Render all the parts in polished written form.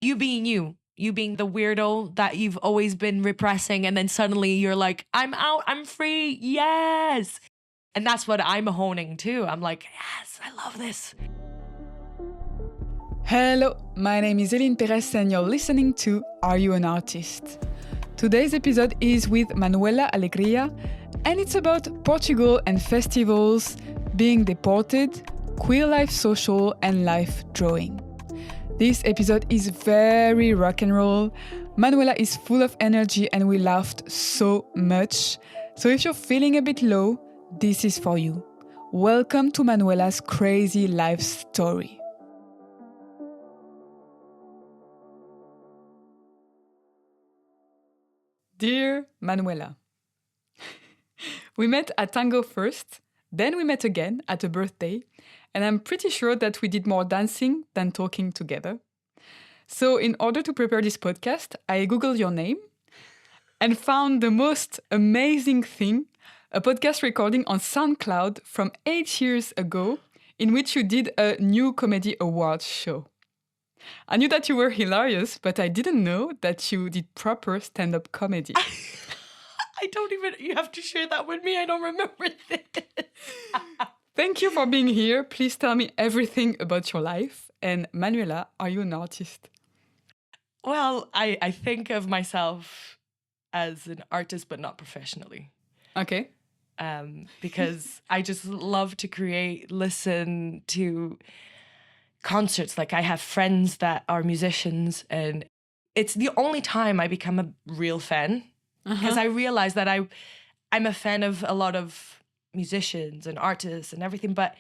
You being you being the weirdo that you've always been repressing, and then suddenly you're like, I'm out, I'm free, yes. And that's what I'm honing too. I'm like, yes, I love this. Hello, my name is Eline Perez and you're listening to Are You an Artist? Today's episode is with Manuela Alegria and it's about Portugal and festivals, being deported, queer life social and life drawing. This episode is very rock and roll. Manuela is full of energy and we laughed so much. So if you're feeling a bit low, this is for you. Welcome to Manuela's crazy life story. Dear Manuela, we met at Tango first, then we met again at a birthday, and I'm pretty sure that we did more dancing than talking together. So in order to prepare this podcast, I googled your name and found the most amazing thing, a podcast recording on SoundCloud from 8 years ago in which you did a New Comedy Awards show. I knew that you were hilarious, but I didn't know that you did proper stand-up comedy. You have to share that with me. I don't remember this. Thank you for being here. Please tell me everything about your life. And Manuela, are you an artist? Well, I think of myself as an artist, but not professionally. Okay. Because I just love to create, listen to concerts. Like I have friends that are musicians and it's the only time I become a real fan because I realize that I'm a fan of a lot of musicians and artists and everything, but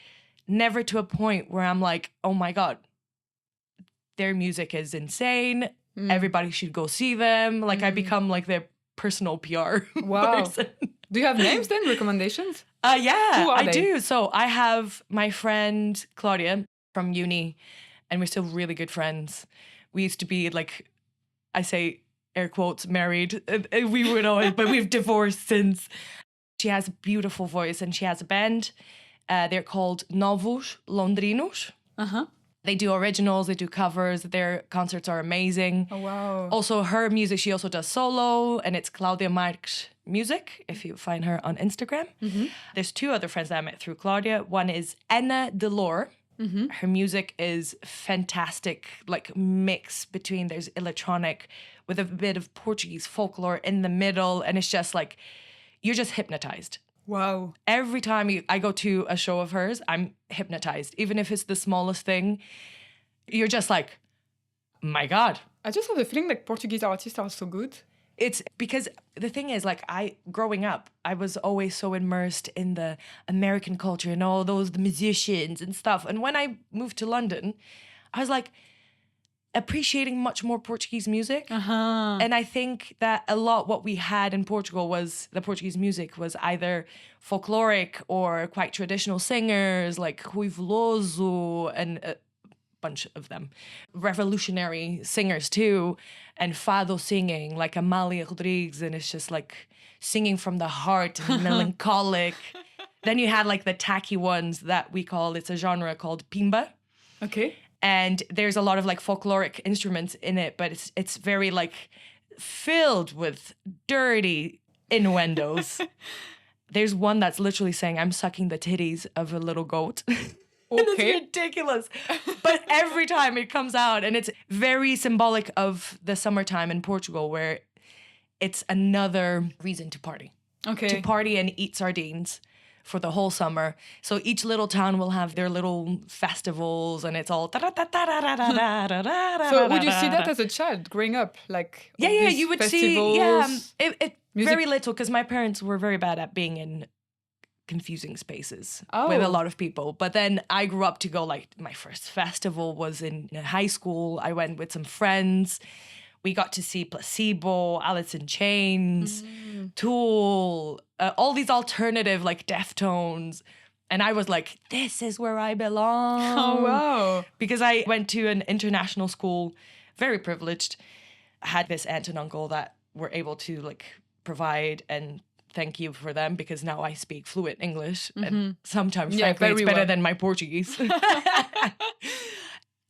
never to a point where I'm like, oh my God, their music is insane. Everybody should go see them. Like I become like their personal PR person. Do you have names then, recommendations? Yeah, Who are I they? do. So I have my friend Claudia from uni and we're still really good friends. We used to be like, I say air quotes, married. We were not, but we've divorced since. She has a beautiful voice and she has a band. They're called Novos, Londrinos. They do originals, they do covers. Their concerts are amazing. Oh, wow. Also, her music, she also does solo, and it's Claudia Marques Music, if you find her on Instagram. There's two other friends that I met through Claudia. One is Ana de Llor. Her music is fantastic, like mix between, there's electronic with a bit of Portuguese folklore in the middle, and it's just like, you're just hypnotized. Wow. Every time I go to a show of hers, I'm hypnotized. Even if it's the smallest thing, you're just like, my God. I just have the feeling that Portuguese artists are so good. It's because the thing is, like, growing up, I was always so immersed in the American culture and all those the musicians and stuff. And when I moved to London, I was like appreciating much more Portuguese music. And I think that a lot what we had in Portugal was the Portuguese music was either folkloric or quite traditional singers like Veloso and a bunch of them. Revolutionary singers too, and fado singing like Amália, Rodrigues, and it's just like singing from the heart and melancholic. Then you had like the tacky ones that we call, it's a genre called pimba. Okay. And there's a lot of like folkloric instruments in it, but it's very like filled with dirty innuendos. There's one that's literally saying, I'm sucking the titties of a little goat. And it's ridiculous. But every time it comes out, and it's very symbolic of the summertime in Portugal, where it's another reason to party. Okay. To party and eat sardines for the whole summer. So each little town will have their little festivals and it's all So would you see that as a child growing up? Like yeah, you would festivals, see, it very little, because my parents were very bad at being in confusing spaces with a lot of people. But then I grew up to go, like, my first festival was in high school. I went with some friends. We got to see Placebo, Alice in Chains, Tool, all these alternative, like, Deftones. And I was like, this is where I belong. Oh, wow. Because I went to an international school, very privileged. I had this aunt and uncle that were able to, like, provide, and thank you for them, because now I speak fluent English. And sometimes, frankly, it's better than my Portuguese.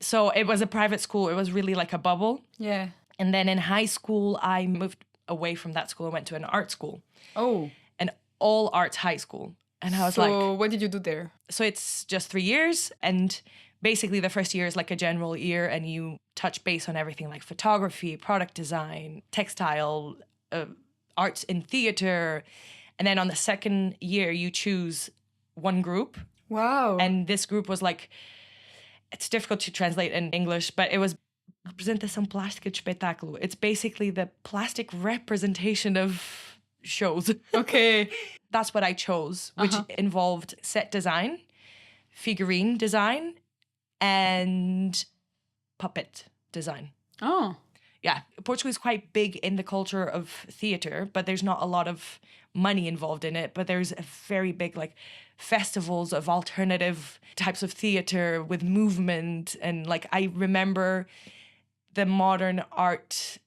So it was a private school. It was really like a bubble. Yeah. And then in high school, I moved away from that school and went to an art school. Oh. An all arts high school. And I was like... So what did you do there? So it's just 3 years. And basically the first year is like a general year and you touch base on everything like photography, product design, textile, arts in theater. And then on the second year, you choose one group. Wow. And this group was like... It's difficult to translate in English, but it was representação plástica de espetáculo. It's basically the plastic representation of shows. Okay. That's what I chose, which involved set design, figurine design, and puppet design. Oh. Yeah, Portugal is quite big in the culture of theater, but there's not a lot of money involved in it. But there's a very big like festivals of alternative types of theater with movement. And like I remember the modern art,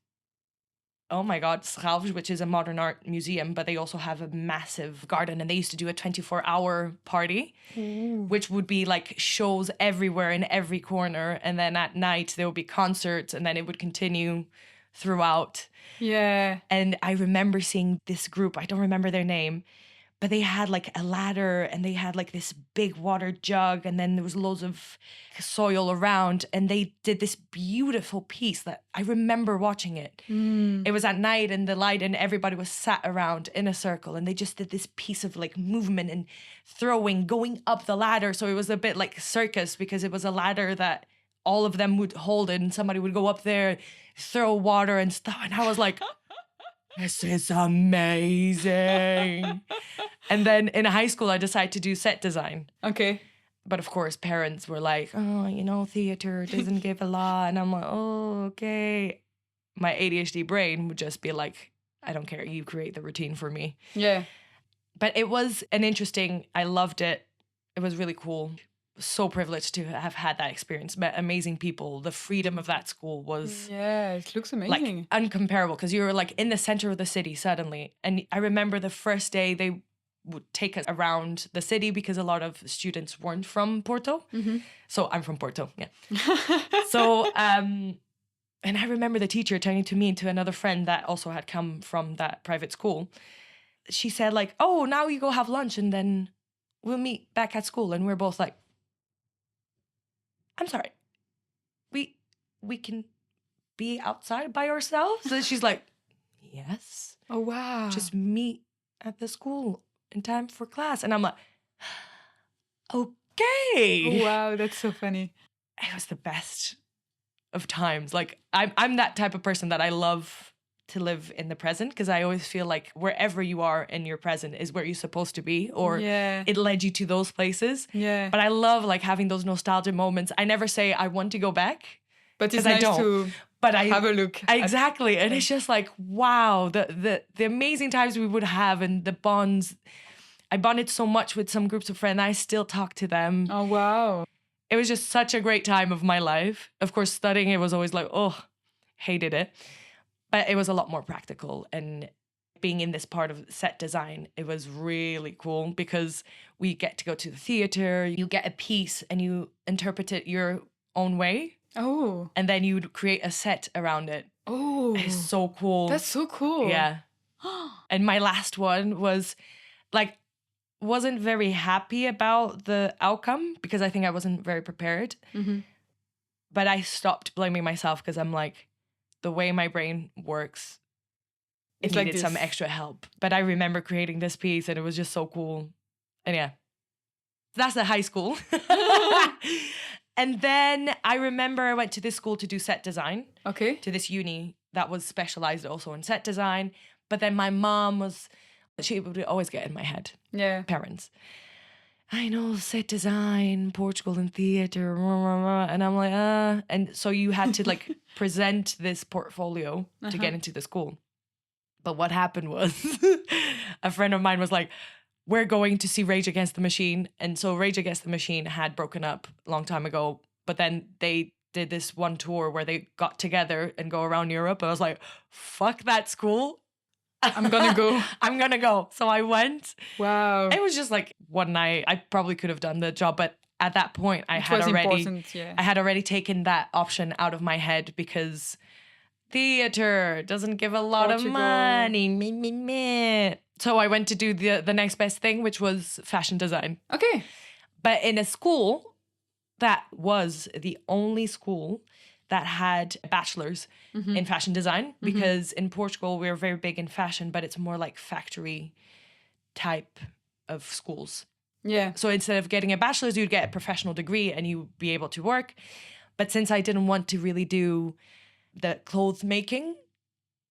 oh my God, Schouwers, which is a modern art museum, but they also have a massive garden and they used to do a 24-hour party, which would be like shows everywhere in every corner. And then at night there would be concerts and then it would continue throughout. Yeah. And I remember seeing this group, I don't remember their name, but they had like a ladder and they had like this big water jug and then there was loads of soil around and they did this beautiful piece that I remember watching it. It was at night and the light and everybody was sat around in a circle and they just did this piece of like movement and throwing, going up the ladder. So it was a bit like circus because it was a ladder that all of them would hold it and somebody would go up there, throw water and stuff. And I was like... This is amazing. And then in high school, I decided to do set design. Okay. But of course, parents were like, oh, you know, theater doesn't give a lot. And I'm like, oh, okay. My ADHD brain would just be like, I don't care. You create the routine for me. Yeah. But it was I loved it. It was really cool. So privileged to have had that experience, met amazing people. The freedom of that school was it looks amazing, like uncomparable because you were like in the center of the city suddenly. And I remember the first day they would take us around the city because a lot of students weren't from Porto. So I'm from Porto, yeah. So and I remember the teacher turning to me and to another friend that also had come from that private school. She said like, oh, now you go have lunch and then we'll meet back at school. And we're both like, I'm sorry, we can be outside by ourselves? And she's like, yes. Oh, wow. Just meet at the school in time for class. And I'm like, okay. Oh, wow, that's so funny. It was the best of times. Like, I'm that type of person that I love to live in the present because I always feel like wherever you are in your present is where you're supposed to be or it led you to those places. Yeah. But I love like having those nostalgia moments. I never say I want to go back. But it's nice to have a look. Exactly. And it's just like, wow, the amazing times we would have and the bonds. I bonded so much with some groups of friends. I still talk to them. Oh, wow. It was just such a great time of my life. Of course, studying, it was always like, oh, hated it. But it was a lot more practical. And being in this part of set design, it was really cool because we get to go to the theater. You get a piece and you interpret it your own way. Oh. And then you'd create a set around it. Oh. It's so cool. That's so cool. Yeah. And my last one was like, wasn't very happy about the outcome because I think I wasn't very prepared. But I stopped blaming myself because I'm like, the way my brain works, it needed like some extra help. But I remember creating this piece and it was just so cool. And yeah, that's the high school. And then I remember I went to this school to do set design. Okay. To this uni that was specialized also in set design. But then my mom she would always get in my head. Yeah. Parents. I know set design, Portugal and theater, and I'm like, and so you had to like present this portfolio to get into the school. But what happened was a friend of mine was like, we're going to see Rage Against the Machine. And so Rage Against the Machine had broken up a long time ago, but then they did this one tour where they got together and go around Europe. And I was like, fuck that school. I'm gonna go. So I went. Wow. It was just like one night. I probably could have done the job, but at that point, I had important, already taken that option out of my head because theater doesn't give a lot of money. Meh. So I went to do the next best thing, which was fashion design. Okay. But in a school that was the only school that had a bachelor's in fashion design, because in Portugal, we're very big in fashion, but it's more like factory type of schools. Yeah. So instead of getting a bachelor's, you'd get a professional degree and you'd be able to work. But since I didn't want to really do the clothes making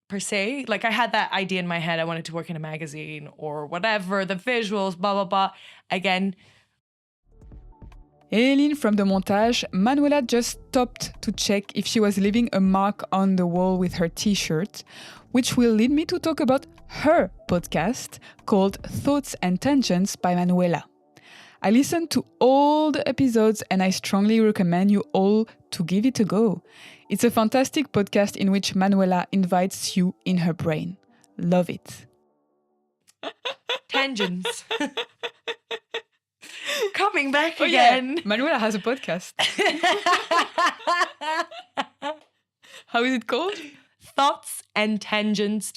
per se, like I had that idea in my head, I wanted to work in a magazine or whatever, the visuals, blah, blah, blah. Again, Eileen from the montage, Manuela just stopped to check if she was leaving a mark on the wall with her t-shirt, which will lead me to talk about her podcast called Thoughts and Tangents by Manuela. I listened to all the episodes and I strongly recommend you all to give it a go. It's a fantastic podcast in which Manuela invites you in her brain. Love it. tangents. Coming back again. Yeah. Manuela has a podcast. How is it called? Thoughts and Tangents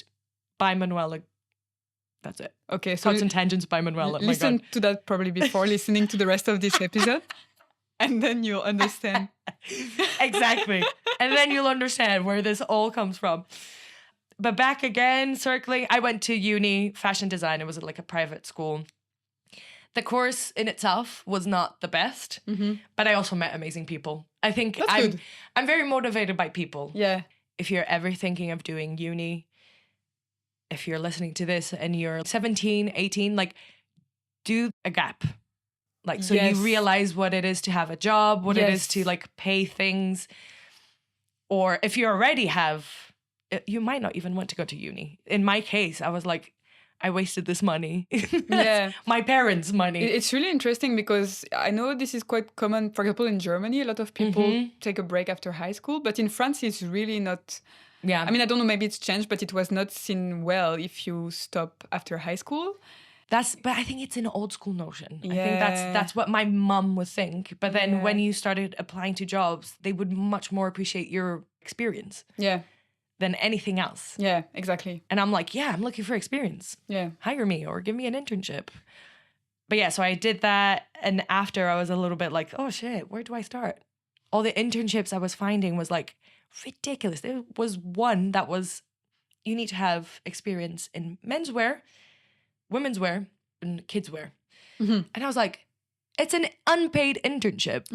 by Manuela. That's it. Okay, so Thoughts and Tangents by Manuela. Listen to that probably before listening to the rest of this episode, and then you'll understand. Exactly. And then you'll understand where this all comes from. But back again, circling, I went to uni, fashion design. It was like a private school. The course in itself was not the best, but I also met amazing people. I think I'm very motivated by people. Yeah. If you're ever thinking of doing uni, if you're listening to this and you're 17, 18, like do a gap. Like, so you realize what it is to have a job, what it is to like pay things. Or if you already have, you might not even want to go to uni. In my case, I was like, I wasted this money. Yeah. My parents' money. It's really interesting because I know this is quite common. For example, in Germany, a lot of people take a break after high school. But in France, it's really not... Yeah. I mean, I don't know, maybe it's changed, but it was not seen well if you stop after high school. But I think it's an old school notion. Yeah. I think that's what my mum would think. But then when you started applying to jobs, they would much more appreciate your experience. Yeah. Than anything else. Yeah, exactly. And I'm like, I'm looking for experience. Yeah. Hire me or give me an internship. But yeah, so I did that. And after I was a little bit like, oh shit, where do I start? All the internships I was finding was like ridiculous. There was one that was, you need to have experience in menswear, women's wear, and kids wear. And I was like, it's an unpaid internship.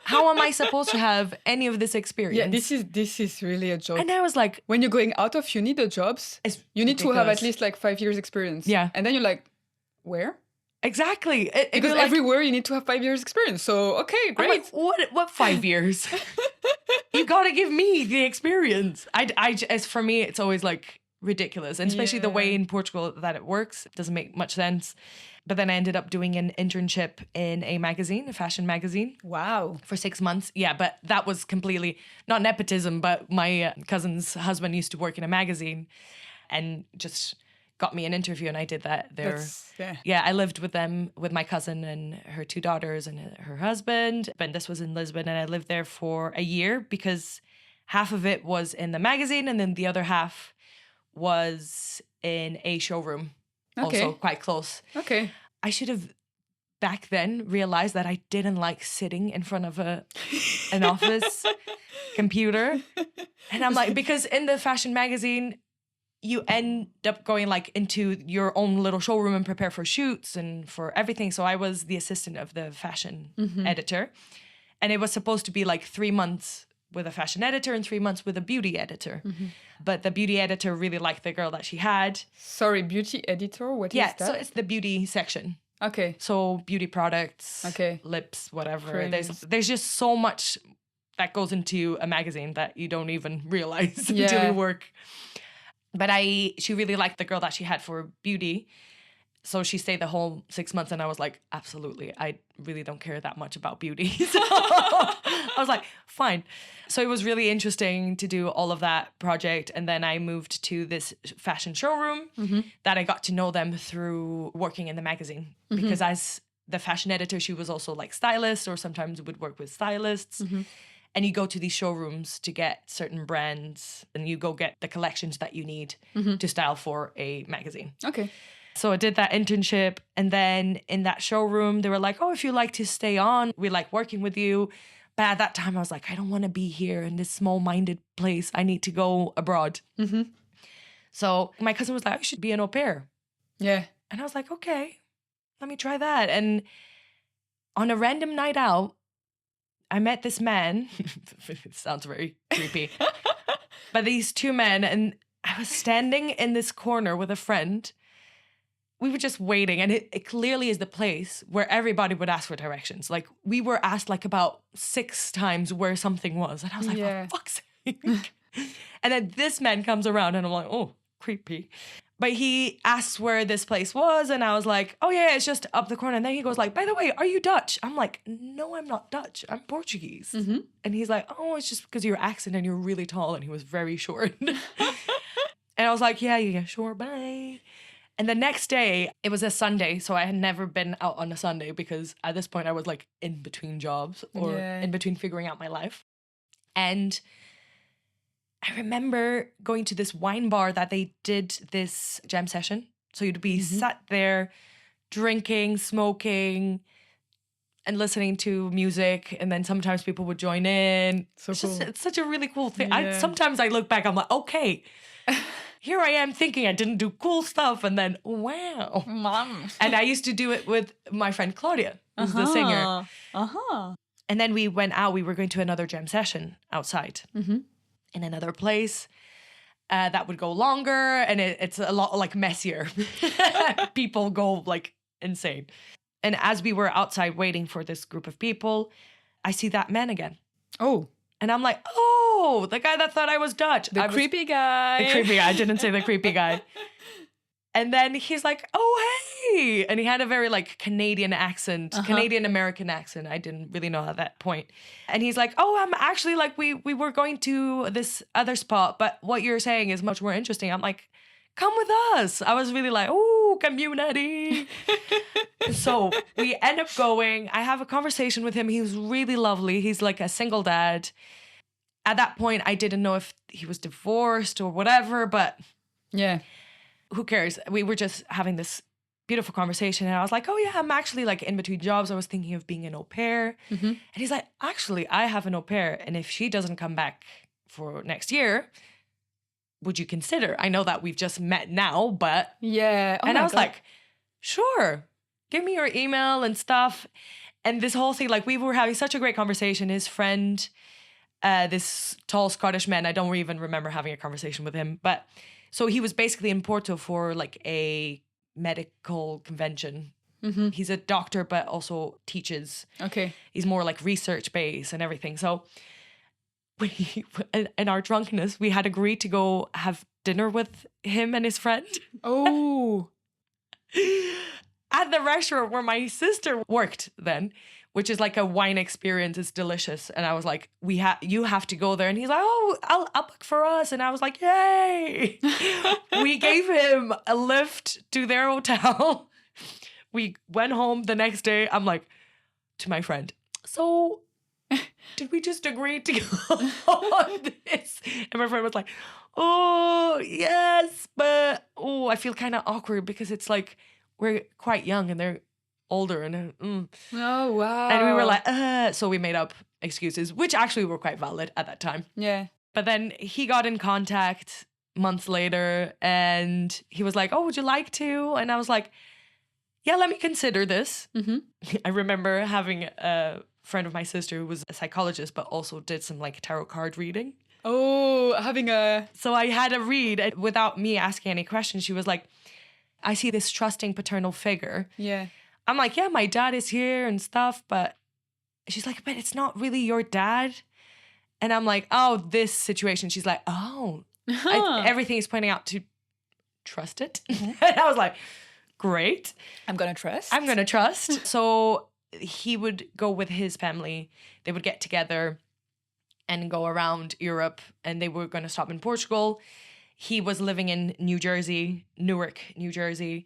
How am I supposed to have any of this experience? Yeah, this is really a joke. And I was like, when you're going out of uni, the jobs, you need to have at least like 5 years experience. Yeah. And then you're like, where? Exactly. Because like, everywhere you need to have 5 years experience. So, okay, great. I'm like, what 5 years? You got to give me the experience. As for me, it's always like ridiculous. And especially the way in Portugal that it works, it doesn't make much sense. But then I ended up doing an internship in a magazine, a fashion magazine. Wow. For 6 months. Yeah, but that was completely, not nepotism, but my cousin's husband used to work in a magazine and just got me an interview and I did that there. Yeah, I lived with them, with my cousin and her 2 daughters and her husband. And this was in Lisbon and I lived there for a year because half of it was in the magazine and then the other half was in a showroom. Okay. Also quite close. Okay. I should have back then realized that I didn't like sitting in front of an office computer. And I'm like, because in the fashion magazine, you end up going like into your own little showroom and prepare for shoots and for everything. So I was the assistant of the fashion editor. And it was supposed to be like 3 months with a fashion editor and 3 months with a beauty editor. But the beauty editor really liked the girl that she had. Sorry, beauty editor? What is that? Yeah, so it's the beauty section. Okay. So beauty products, lips, whatever. Creams. There's just so much that goes into a magazine that you don't even realize until you work. But she really liked the girl that she had for beauty. So she stayed the whole 6 months and I was like, absolutely, I really don't care that much about beauty. So I was like, fine. So it was really interesting to do all of that project. And then I moved to this fashion showroom that I got to know them through working in the magazine. Because as the fashion editor, she was also like stylist, or sometimes would work with stylists. And you go to these showrooms to get certain brands, and you go get the collections that you need to style for a magazine. Okay. So I did that internship. And then in that showroom, they were like, oh, if you like to stay on, we like working with you. But at that time, I was like, I don't want to be here in this small-minded place. I need to go abroad. So my cousin was like, you should be an au pair. Yeah. And I was like, okay, let me try that. And on a random night out, I met this man. It sounds very creepy. But these two men, and I was standing in this corner with a friend. We were just waiting, and it clearly is the place where everybody would ask for directions. Like, we were asked like about 6 times where something was. And I was like, for fuck's sake. And then this man comes around, and I'm like, oh, creepy. But he asks where this place was, and I was like, oh yeah, it's just up the corner. And then he goes like, by the way, are you Dutch? I'm like, no, I'm not Dutch. I'm Portuguese. And he's like, oh, it's just because of your accent and you're really tall. And he was very short. And I was like, yeah, sure, bye. And the next day, it was a Sunday, so I had never been out on a Sunday because at this point I was like in between jobs or in between figuring out my life. And I remember going to this wine bar that they did this jam session. So you'd be sat there drinking, smoking, and listening to music. And then sometimes people would join in. So it's cool. it's such a really cool thing. Yeah. Sometimes I look back, I'm like, okay. Here I am thinking I didn't do cool stuff, and then wow. Mom. And I used to do it with my friend Claudia, who's the singer. And then we went out. We were going to another jam session outside in another place that would go longer, and it's a lot like messier. People go like insane. And as we were outside waiting for this group of people, I see that man again. Oh. And I'm like, oh, the guy that thought I was Dutch. The creepy guy. The creepy guy. I didn't say the creepy guy. And then he's like, oh, hey. And he had a very like Canadian accent, Canadian-American accent. I didn't really know at that point. And he's like, oh, I'm actually like, we were going to this other spot, but what you're saying is much more interesting. I'm like, come with us. I was really like, oh, community. So we end up going. I have a conversation with him. He was really lovely. He's like a single dad. At that point, I didn't know if he was divorced or whatever, but yeah, who cares? We were just having this beautiful conversation. And I was like, oh yeah, I'm actually like in between jobs. I was thinking of being an au pair. And he's like, actually, I have an au pair. And if she doesn't come back for next year, would you consider? I know that we've just met now, but yeah. And I was like, sure, give me your email and stuff. And this whole thing, like we were having such a great conversation. His friend, this tall Scottish man, I don't even remember having a conversation with him, but so he was basically in Porto for like a medical convention. He's a doctor, but also teaches. Okay. He's more like research based and everything. So we, in our drunkenness, we had agreed to go have dinner with him and his friend. Oh. At the restaurant where my sister worked then, which is like a wine experience. It's delicious. And I was like, you have to go there. And he's like, oh, I'll book for us. And I was like, yay. We gave him a lift to their hotel. We went home the next day. I'm like, to my friend, so did we just agree to go on this? And my friend was like, oh, yes, but I feel kind of awkward because it's like we're quite young and they're older. And Oh, wow. And we were like, so we made up excuses, which actually were quite valid at that time. Yeah. But then he got in contact months later and he was like, oh, would you like to? And I was like, yeah, let me consider this. I remember having a friend of my sister who was a psychologist, but also did some like tarot card reading. Oh, having a... So I had a read and without me asking any questions. She was like, I see this trusting paternal figure. Yeah. I'm like, yeah, my dad is here and stuff, but she's like, but it's not really your dad. And I'm like, oh, this situation. She's like, oh, everything is pointing out to trust it. And I was like, great. I'm going to trust. So he would go with his family. They would get together and go around Europe, and they were going to stop in Portugal. He was living in Newark, New Jersey.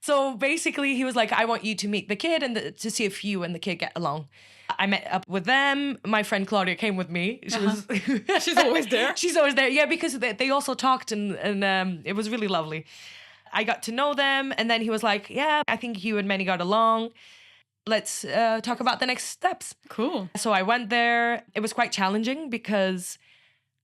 So basically, he was like, I want you to meet the kid and to see if you and the kid get along. I met up with them. My friend Claudia came with me. She's always there. She's always there. Yeah, because they also talked and it was really lovely. I got to know them. And then he was like, yeah, I think you and Manny got along. Let's talk about the next steps. Cool. So I went there. It was quite challenging because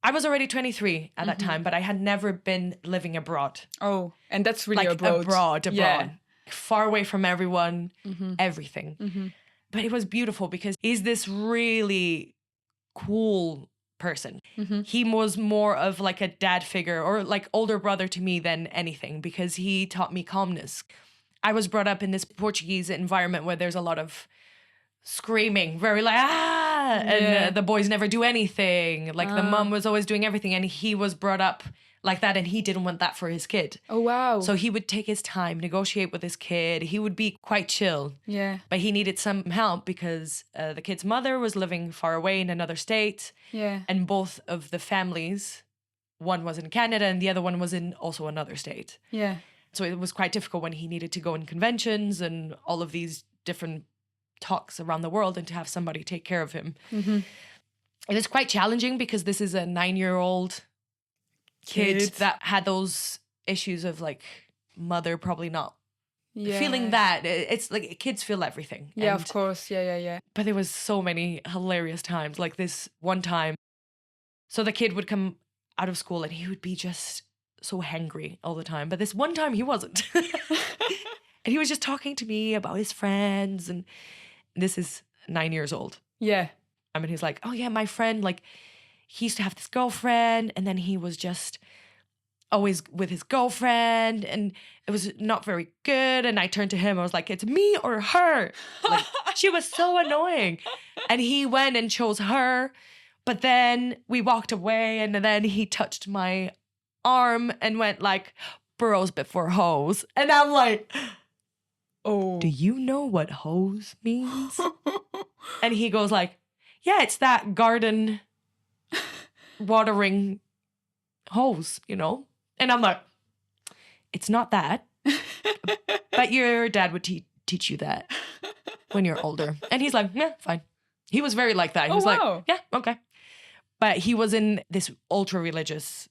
I was already 23 at that time, but I had never been living abroad. Oh, and that's really Like abroad. Yeah. Far away from everyone, everything. But it was beautiful because he's this really cool person. He was more of like a dad figure or like older brother to me than anything because he taught me calmness. I was brought up in this Portuguese environment where there's a lot of screaming, very like, and the boys never do anything. Like the mom was always doing everything and he was brought up like that and he didn't want that for his kid. Oh, wow. So he would take his time, negotiate with his kid. He would be quite chill. Yeah. But he needed some help because the kid's mother was living far away in another state. Yeah. And both of the families, one was in Canada and the other one was in also another state. Yeah. So it was quite difficult when he needed to go in conventions and all of these different talks around the world and to have somebody take care of him. It was quite challenging because this is a 9-year-old kid that had those issues of like mother probably not feeling that. It's like kids feel everything. Yeah, of course. Yeah. But there was so many hilarious times. Like this one time, so the kid would come out of school and he would be just so hangry all the time. But this one time he wasn't. And he was just talking to me about his friends. And this is 9 years old. Yeah. I mean, he's like, oh yeah, my friend, like he used to have this girlfriend and then he was just always with his girlfriend and it was not very good. And I turned to him, I was like, it's me or her. Like, she was so annoying. And he went and chose her. But then we walked away and then he touched my arm and went like, bros before hoes. And I'm like, oh, do you know what hose means? And he goes like, yeah, it's that garden watering hose, you know? And I'm like, it's not that. But your dad would teach you that when you're older. And he's like, yeah, fine. He was very like that. He was like, yeah, okay. But he was in this ultra religious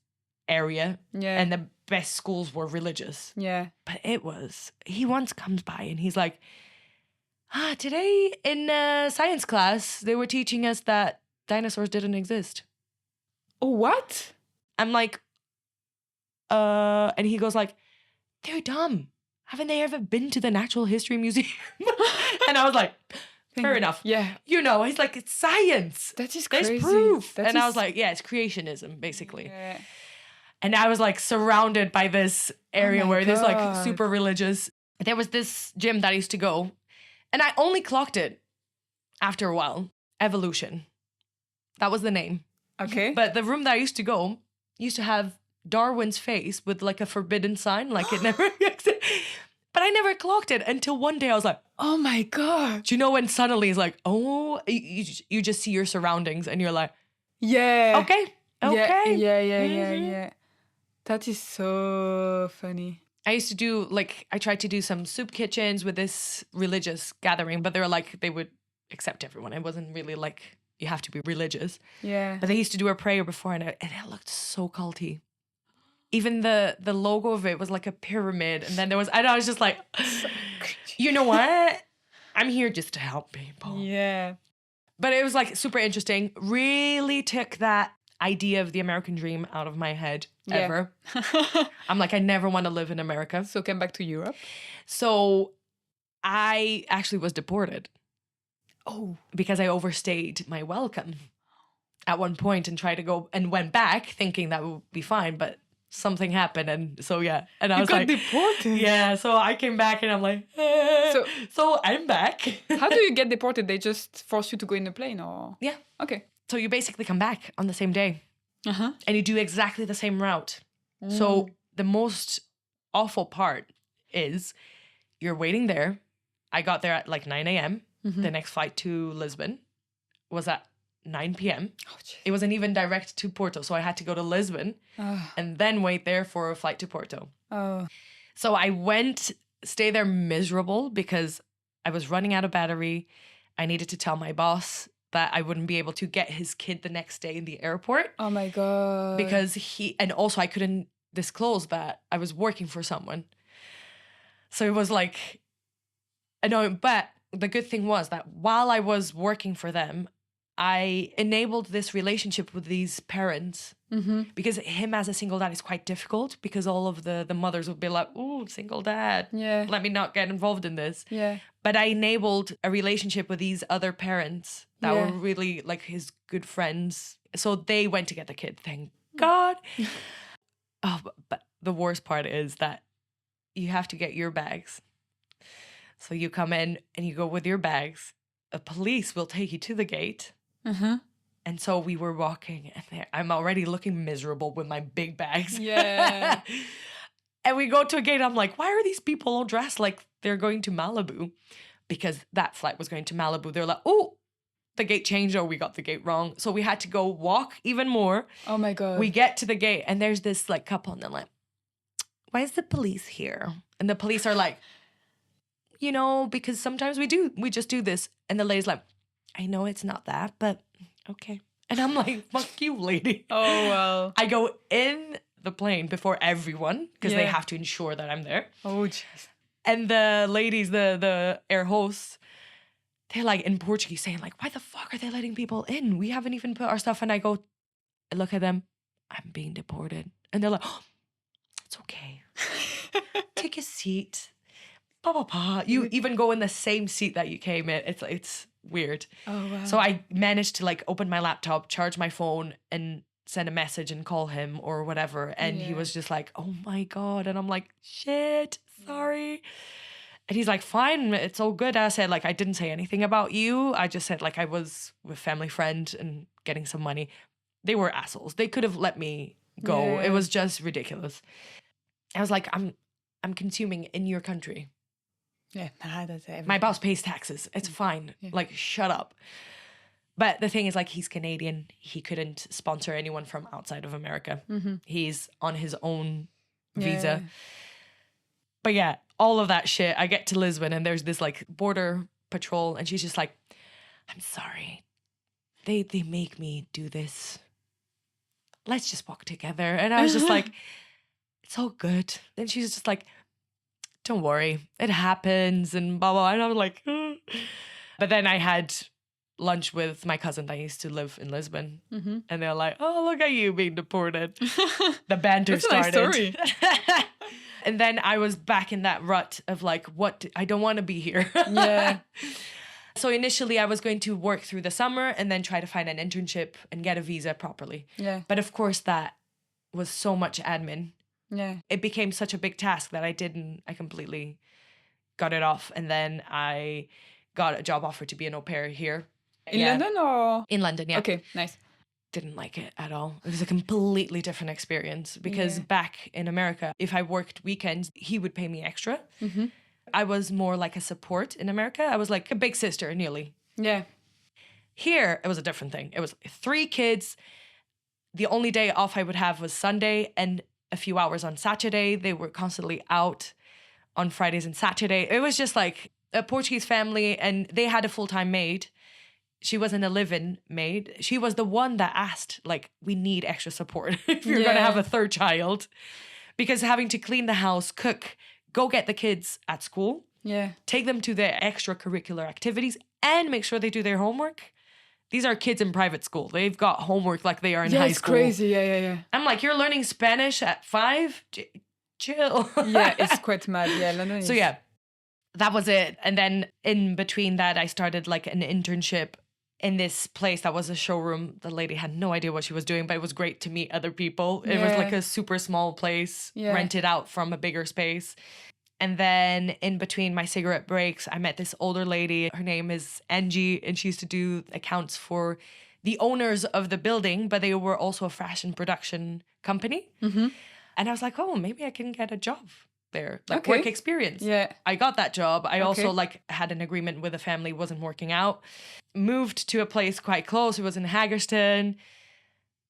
area. Yeah. And the best schools were religious. Yeah. But he once comes by and he's like, today in science class, they were teaching us that dinosaurs didn't exist. Oh, what? I'm like, and he goes like, they're dumb. Haven't they ever been to the Natural History Museum? And I was like, fair enough. Yeah. You know, he's like, it's science. That is crazy. There's proof. And I was like, yeah, it's creationism, basically. Yeah. And I was like surrounded by this area where there's like God. super religious. There was this gym that I used to go and I only clocked it after a while. Evolution. That was the name. Okay. But the room that I used to go used to have Darwin's face with like a forbidden sign. Like it never existed. But I never clocked it until one day I was like, oh my God. do you know when suddenly it's like, oh, you just see your surroundings and you're like, Yeah. okay. Yeah. That is so funny. I used to do I tried to do some soup kitchens with this religious gathering, but they were like, they would accept everyone. It wasn't really like you have to be religious. Yeah. But they used to do a prayer before and it looked so culty. Even the logo of it was like a pyramid. And then there was, I was just like, you know what? I'm here just to help people. Yeah. But it was like super interesting. Really took that idea of the American dream out of my head ever. I'm like, I never want to live in America. So came back to Europe. So I actually was deported. Oh. Because I overstayed my welcome at one point and tried to go and went back thinking that would be fine. But something happened. And so, yeah. And I was like, deported. Yeah. So I came back and I'm like, so I'm back. How do you get deported? They just force you to go in a plane or? Yeah. Okay. So you basically come back on the same day. Uh-huh. And you do exactly the same route. So the most awful part is you're waiting there. I got there at like 9 a.m. The next flight to Lisbon was at 9 p.m. Oh, it wasn't even direct to Porto. So I had to go to Lisbon and then wait there for a flight to Porto. Oh. So I went stay there miserable because I was running out of battery. I needed to tell my boss that I wouldn't be able to get his kid the next day in the airport. Oh my God. Because and also I couldn't disclose that I was working for someone. So it was like, annoying. But the good thing was that while I was working for them, I enabled this relationship with these parents. Because him as a single dad is quite difficult because all of the mothers would be like, "Ooh, single dad. Yeah. Let me not get involved in this." Yeah. But I enabled a relationship with these other parents that were really like his good friends. So they went to get the kid, thank God. But the worst part is that you have to get your bags. So you come in and you go with your bags. A police will take you to the gate. And so we were walking and I'm already looking miserable with my big bags. Yeah. And we go to a gate. I'm like, why are these people all dressed like they're going to Malibu? Because that flight was going to Malibu. They're like, oh, the gate changed. Oh, we got the gate wrong. So we had to go walk even more. Oh my God. We get to the gate and there's this like couple and they're like, why is the police here? And the police are like, because sometimes we just do this. And the lady's like, I know it's not that, but okay. And I'm like, fuck you, lady. Oh, well. I go in the plane before everyone because they have to ensure that I'm there. Oh, jeez. And the ladies, the air hosts, they're like in Portuguese saying like, why the fuck are they letting people in? We haven't even put our stuff. And I look at them, I'm being deported. And they're like, oh, it's okay. Take a seat. Blah, blah, blah. You even go in the same seat that you came in. It's weird. Oh, wow. So I managed to like open my laptop, charge my phone and send a message and call him or whatever. And he was just like, oh my God. And I'm like, shit, sorry. And he's like, fine, it's all good. I said, like, I didn't say anything about you. I just said, like, I was with family friend and getting some money. They were assholes. They could have let me go. Yeah. It was just ridiculous. I was like, I'm consuming in your country. Yeah, that's everything. My boss pays taxes. It's fine. Yeah. Like, shut up. But the thing is, like, he's Canadian. He couldn't sponsor anyone from outside of America. He's on his own visa. Yeah. But yeah, all of that shit. I get to Lisbon and there's this like border patrol and she's just like, I'm sorry. They make me do this. Let's just walk together. And I was just like, it's all good. And she's just like, don't worry, it happens and blah, blah. And I'm like, But then I had lunch with my cousin that used to live in Lisbon. And they're like, oh, look at you being deported. The banter started. That's a nice story. And then I was back in that rut of like, I don't want to be here. Yeah. So initially I was going to work through the summer and then try to find an internship and get a visa properly. Yeah. But of course that was so much admin. Yeah. It became such a big task that I completely got it off. And then I got a job offer to be an au pair here. In London or? In London, yeah. Okay, nice. Didn't like it at all. It was a completely different experience because back in America, if I worked weekends, he would pay me extra. I was more like a support in America. I was like a big sister, nearly. Yeah. Here, it was a different thing. It was 3 kids. The only day off I would have was Sunday and a few hours on Saturday. They were constantly out on Fridays and Saturday. It was just like a Portuguese family and they had a full-time maid. She wasn't a live-in maid. She was the one that asked, like, we need extra support if you're going to have a 3rd child. Because having to clean the house, cook, go get the kids at school, take them to their extracurricular activities, and make sure they do their homework. These are kids in private school. They've got homework like they are in high school. Yeah, it's crazy. Yeah. I'm like, you're learning Spanish at 5? Chill. Yeah, it's quite mad. Yeah, London is... So yeah, that was it. And then in between that, I started like an internship in this place that was a showroom. The lady had no idea what she was doing, but it was great to meet other people. It was like a super small place, rented out from a bigger space. And then in between my cigarette breaks, I met this older lady. Her name is Angie, and she used to do accounts for the owners of the building, but they were also a fashion production company. And I was like, oh, maybe I can get a job there, like work experience. Yeah. I got that job. I also like had an agreement with a family, wasn't working out. Moved to a place quite close. It was in Haggerston.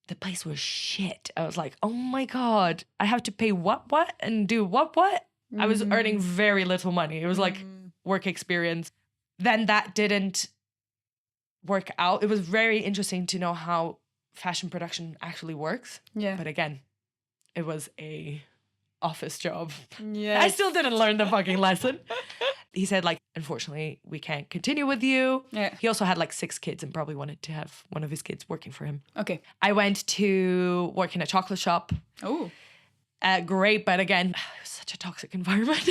The place was shit. I was like, oh my God, I have to pay what and do what? I was earning very little money. It was like work experience. Then that didn't work out. It was very interesting to know how fashion production actually works. Yeah. But again, it was a office job. Yeah. I still didn't learn the fucking lesson. He said, like, unfortunately, we can't continue with you. Yeah. He also had like 6 kids and probably wanted to have one of his kids working for him. Okay. I went to work in a chocolate shop. Oh. Great, but again, it was such a toxic environment.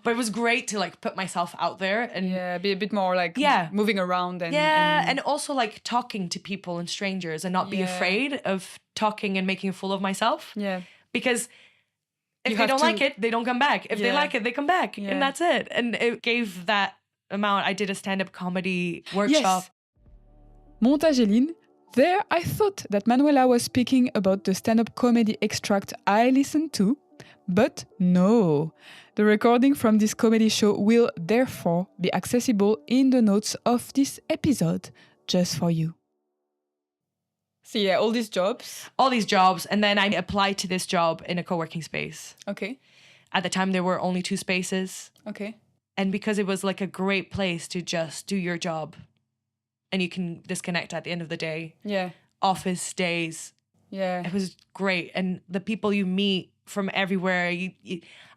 But it was great to like put myself out there and be a bit more like moving around and also like talking to people and strangers and not be afraid of talking and making a fool of myself. Yeah. Because if they don't like it, they don't come back. If they like it, they come back. Yeah. And that's it. And it gave that amount. I did a stand-up comedy workshop. Yes. Montageline. There, I thought that Manuela was speaking about the stand-up comedy extract I listened to, but no. The recording from this comedy show will therefore be accessible in the notes of this episode, just for you. So yeah, all these jobs. And then I applied to this job in a co-working space. Okay. At the time, there were only 2 spaces. Okay. And because it was like a great place to just do your job and you can disconnect at the end of the day. Yeah. Office days. Yeah. It was great. And the people you meet from everywhere,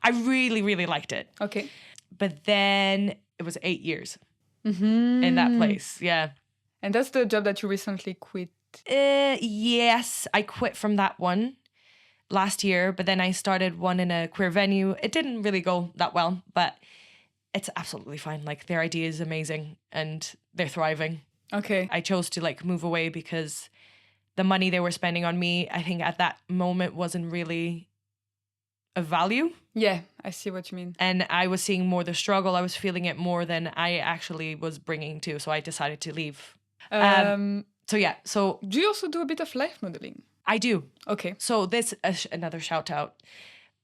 I really, really liked it. Okay. But then it was 8 years in that place. Yeah. And that's the job that you recently quit? Yes, I quit from that one last year, but then I started one in a queer venue. It didn't really go that well, but it's absolutely fine. Like their idea is amazing and they're thriving. Okay. I chose to like move away because the money they were spending on me, I think at that moment wasn't really of value. Yeah, I see what you mean. And I was seeing more the struggle. I was feeling it more than I actually was bringing to. So I decided to leave. So do you also do a bit of life modeling? I do. Okay. So this another shout out.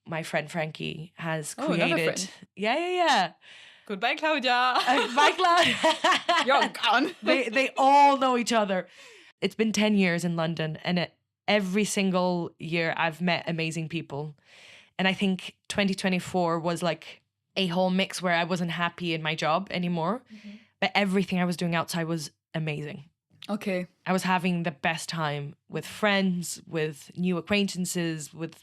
My friend Frankie has created. Another friend. Yeah. Goodbye, Claudia. Bye, Claudia. You're gone. They all know each other. It's been 10 years in London, and every single year I've met amazing people. And I think 2024 was like a whole mix where I wasn't happy in my job anymore, but everything I was doing outside was amazing. Okay. I was having the best time with friends, with new acquaintances, with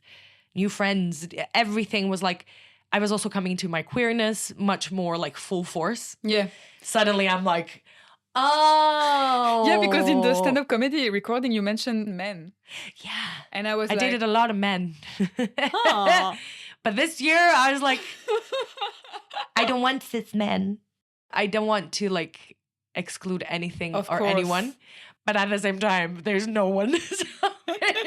new friends. Everything was like, I was also coming to my queerness much more like full force. Yeah. Suddenly I'm like, oh. Yeah, because in the stand-up comedy recording, you mentioned men. Yeah. And I dated a lot of men. But this year I was like, I don't want cis men. I don't want to like exclude anything or anyone. But at the same time, there's no one. So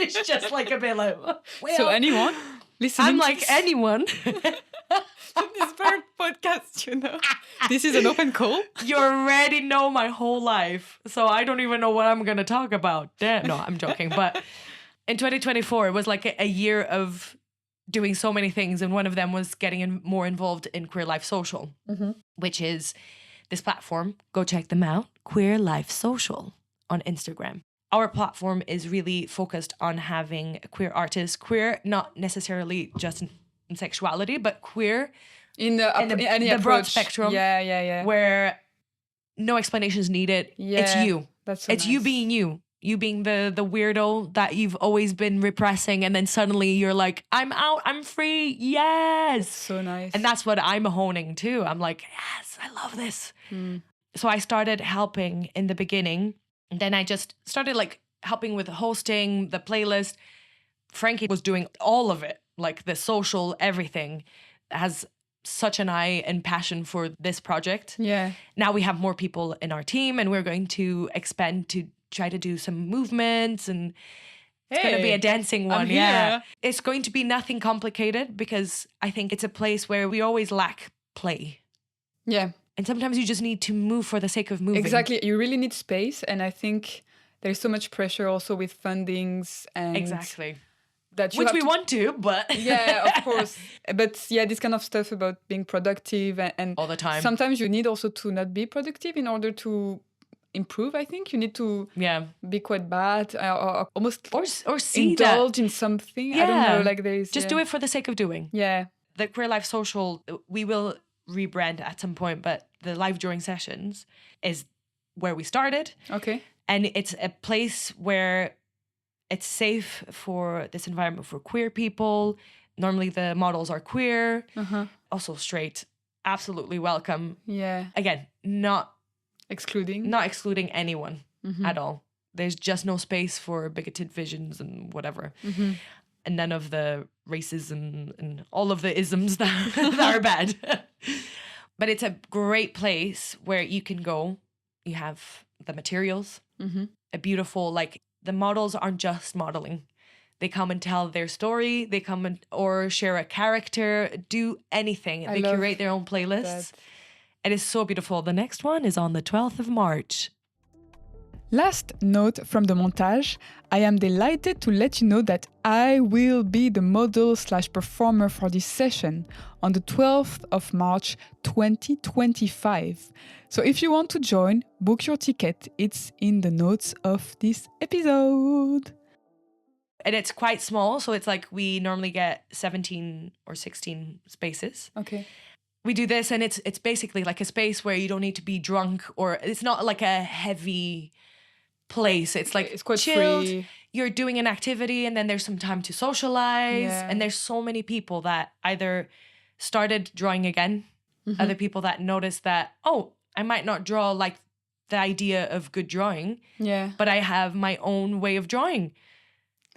it's just like a bit like, well, so anyone listening? I'm like anyone. This bird podcast, you know. This is an open call. You already know my whole life. So I don't even know what I'm going to talk about. Damn. No, I'm joking. But in 2024, it was like a year of doing so many things. And one of them was getting more involved in Queer Life Social, which is this platform. Go check them out. Queer Life Social on Instagram. Our platform is really focused on having queer artists, queer, not necessarily just in sexuality, but queer in the broad spectrum. Yeah. Where no explanation is needed. Yeah, it's you. That's so it's nice. you being you. You being the weirdo that you've always been repressing, and then suddenly you're like, I'm out, I'm free, yes. That's so nice. And that's what I'm honing too. I'm like, yes, I love this. So I started helping in the beginning. And then I just started like helping with the hosting, the playlist. Frankie was doing all of it, like the social, everything. Has such an eye and passion for this project. Yeah. Now we have more people in our team, and we're going to expand to try to do some movements, and it's going to be a dancing one. Yeah. It's going to be nothing complicated because I think it's a place where we always lack play. Yeah. And sometimes you just need to move for the sake of moving. Exactly. You really need space. And I think there's so much pressure also with fundings and exactly. That you which we want to, but yeah, of course. But yeah, this kind of stuff about being productive and all the time. Sometimes you need also to not be productive in order to improve. I think you need to be quite bad or almost or see indulge in something. Yeah. I don't know. Like there is just do it for the sake of doing. Yeah. The Queer Life Social, we will rebrand at some point, but the live drawing sessions is where we started. Okay. And it's a place where it's safe for this environment for queer people. Normally the models are queer, also straight, absolutely welcome. Yeah. Again, not Excluding anyone at all. There's just no space for bigoted visions and whatever. And none of the racism and all of the isms that, that are bad. But it's a great place where you can go. You have the materials, a beautiful, like, the models aren't just modeling. They come and tell their story. They come and or share a character, do anything. They curate their own playlists. It is so beautiful. The next one is on the 12th of March. Last note from the montage, I am delighted to let you know that I will be the model/performer for this session on the 12th of March 2025. So if you want to join, book your ticket. It's in the notes of this episode. And it's quite small, so it's like we normally get 17 or 16 spaces. Okay. We do this and it's basically like a space where you don't need to be drunk, or it's not like a heavy place. It's like it's quite chilled. free. You're doing an activity and then there's some time to socialize. Yeah. And there's so many people that either started drawing again, other people that noticed that, oh, I might not draw like the idea of good drawing, but I have my own way of drawing.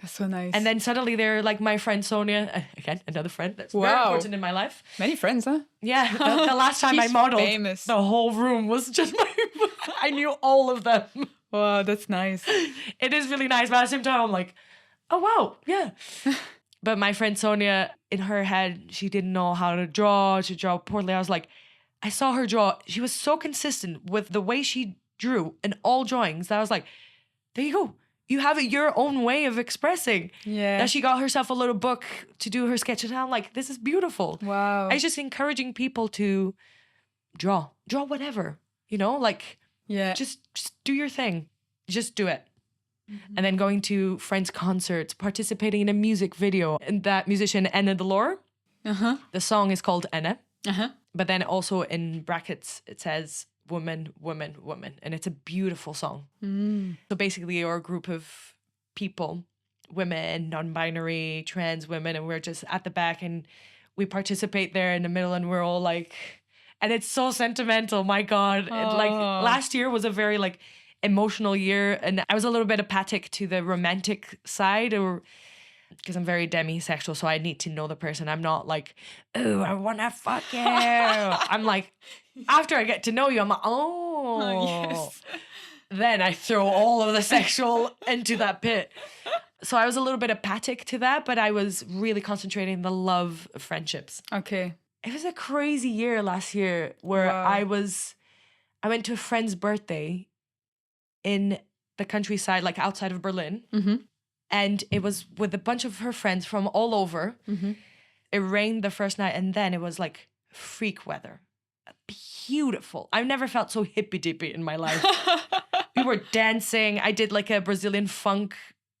That's so nice. And then suddenly they're like my friend Sonia, again, another friend that's very important in my life. Many friends, huh? Yeah, the last time I modeled, famous. the whole room was just I knew all of them. Wow, that's nice. It is really nice, but at the same time, I'm like, oh, wow, yeah. But my friend Sonia, in her head, she didn't know how to draw. She drew poorly. I was like, I saw her draw. She was so consistent with the way she drew in all drawings that I was like, there you go. You have your own way of expressing. Yeah. That she got herself a little book to do her sketches. And I'm like, this is beautiful. Wow. I was just encouraging people to draw whatever, you know, like, just do your thing. Just do it. And then going to friends' concerts, participating in a music video. And that musician, Anna Llor, the song is called Anna. But then also in brackets, it says woman, woman, woman. And it's a beautiful song. So basically you're a group of people, women, non-binary, trans women, and we're just at the back and we participate there in the middle and we're all like, and it's so sentimental, my God. Like last year was a very like emotional year and I was a little bit apathic to the romantic side, or because I'm very demisexual, so I need to know the person. I'm not like, oh, I want to fuck you. I'm like, after I get to know you, I'm like, yes. Then I throw all of the sexual into that pit. So I was a little bit apathic to that, but I was really concentrating on the love of friendships. Okay. It was a crazy year last year where I went to a friend's birthday in the countryside, like outside of Berlin. And it was with a bunch of her friends from all over. It rained the first night and then it was like freak weather. Beautiful. I've never felt so hippy-dippy in my life. We were dancing. I did like a Brazilian funk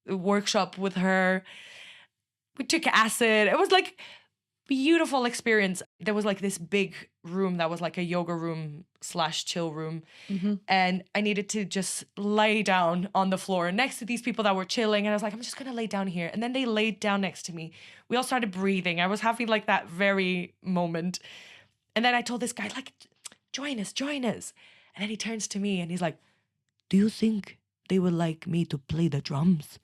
workshop with her. We took acid. It was like beautiful experience. There was like this big room that was like a yoga room / chill room. And I needed to just lay down on the floor next to these people that were chilling. And I was like, I'm just going to lay down here. And then they laid down next to me. We all started breathing. I was having like that very moment. And then I told this guy, like, join us. And then he turns to me and he's like, do you think they would like me to play the drums?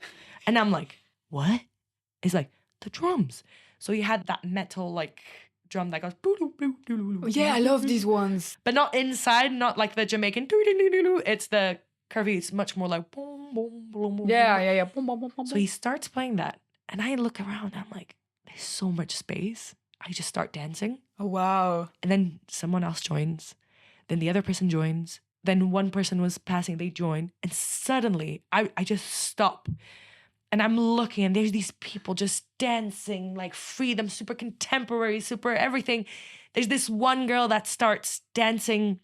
And I'm like, what? He's like, the drums. So he had that metal like drum that goes yeah, I love these ones. but not inside, not like the Jamaican it's the curvy. It's much more like boom, boom, boom, boom. Yeah. Boom, boom, boom, boom, So he starts playing that and I look around and I'm like, there's so much space. I just start dancing. Oh, wow. And then someone else joins. Then the other person joins. Then one person was passing, they join. And suddenly I just stop. And I'm looking and there's these people just dancing like freedom, super contemporary, super everything. There's this one girl that starts dancing.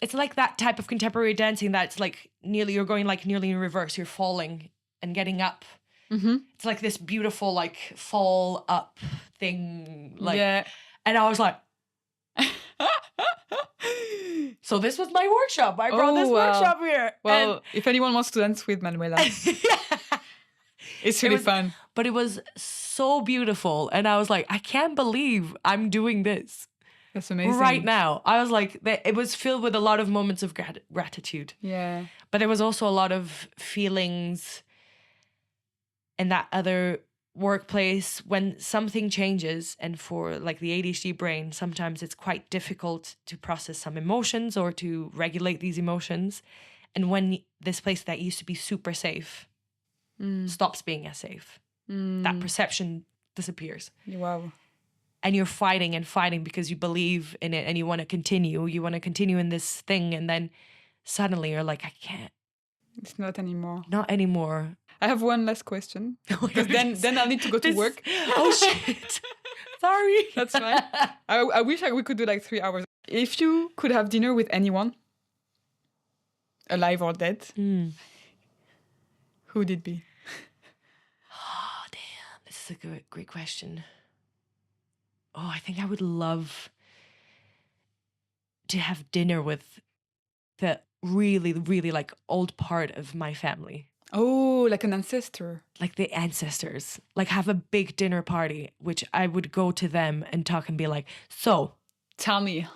It's like that type of contemporary dancing that's like you're going like nearly in reverse. You're falling and getting up. It's like this beautiful like fall up thing. Like, Yeah. and I was like, so this was my workshop. I brought this workshop here. Well, if anyone wants to dance with Manuela, it's really fun. But it was so beautiful. And I was like, I can't believe I'm doing this. That's amazing. Right now. I was like, it was filled with a lot of moments of gratitude. Yeah. But there was also a lot of feelings in that other workplace when something changes. And for like the ADHD brain, sometimes it's quite difficult to process some emotions or to regulate these emotions. And when this place that used to be super safe stops being as safe, that perception disappears. Wow. And you're fighting and fighting because you believe in it and you want to continue. You want to continue in this thing. And then suddenly you're like, I can't. It's not anymore. Not anymore. I have one last question. Because then I'll need to go to work. Oh, shit. Sorry. That's fine. I wish we could do like 3 hours. If you could have dinner with anyone, alive or dead, who would it be? Oh, damn. This is a great question. Oh, I think I would love to have dinner with the really, really like old part of my family. Oh, like an ancestor. Like the ancestors. Like have a big dinner party, which I would go to them and talk and be like, so. Tell me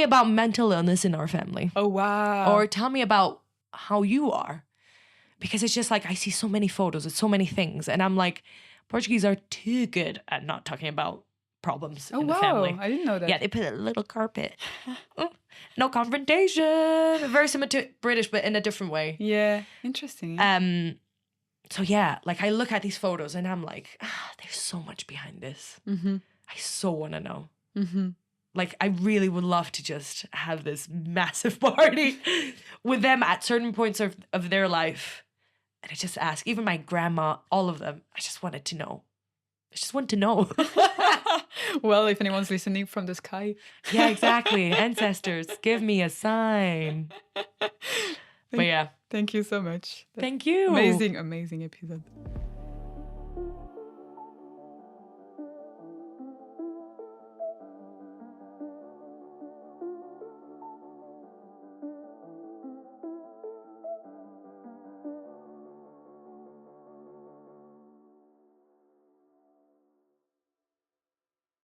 about mental illness in our family. Oh, wow. Or tell me about how you are. Because it's just like, I see so many photos and so many things. And I'm like, Portuguese are too good at not talking about problems in the family. I didn't know that. Yeah, they put a little carpet. No confrontation. Very similar to British, but in a different way. Yeah, interesting. So yeah, like I look at these photos and I'm like, there's so much behind this. I so want to know. Like I really would love to just have this massive party with them at certain points of their life. And I just ask, even my grandma, all of them, I just wanted to know. I just want to know. Well, if anyone's listening from the sky. Yeah, exactly. Ancestors, give me a sign. But yeah. Thank you so much. Thank you. Amazing episode.